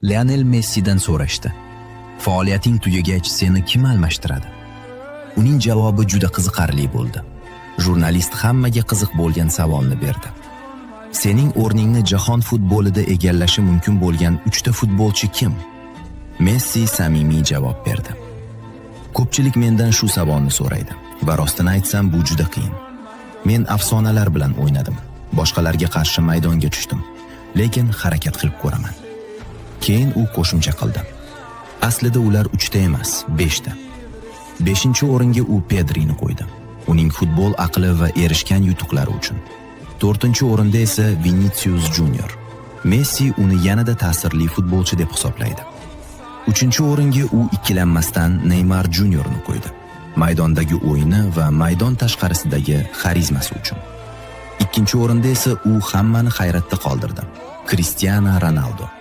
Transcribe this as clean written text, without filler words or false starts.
Lionel Messidan so'rashdi. Faoliyating tugagach seni kim almashtiradi? Uning javobi juda qiziqarli bo'ldi. Jurnalist hammaga qiziq bo'lgan savolni berdi. Sening o'rningni jahon futbolida egallashi mumkin bo'lgan 3 ta futbolchi kim? Messi samimiy javob berdi. Ko'pchilik mendan shu savolni so'raydi va rostini aytsam bu juda qiyin. Men afsonalar bilan o'ynadim. Boshqalarga qarshi maydonga tushdim, lekin harakat qilib ko'raman. Keyin u qo'shimcha qildi. Aslida ular 3 ta emas, 5 ta. 5-o'ringa u Pedrini qo'ydi. Uning futbol aqli va erishgan yutuqlari uchun. 4-o'rinda esa Vinicius Junior. Messi uni yanada ta'sirli futbolchi deb hisoblaydi. 3-o'ringa u ikkilanmasdan Neymar Juniorni qo'ydi. Maydondagi o'yini va maydon tashqarisidagi xarizmasi uchun. 2-o'rinda esa u hammani hayratda qoldirdi. Cristiano Ronaldo.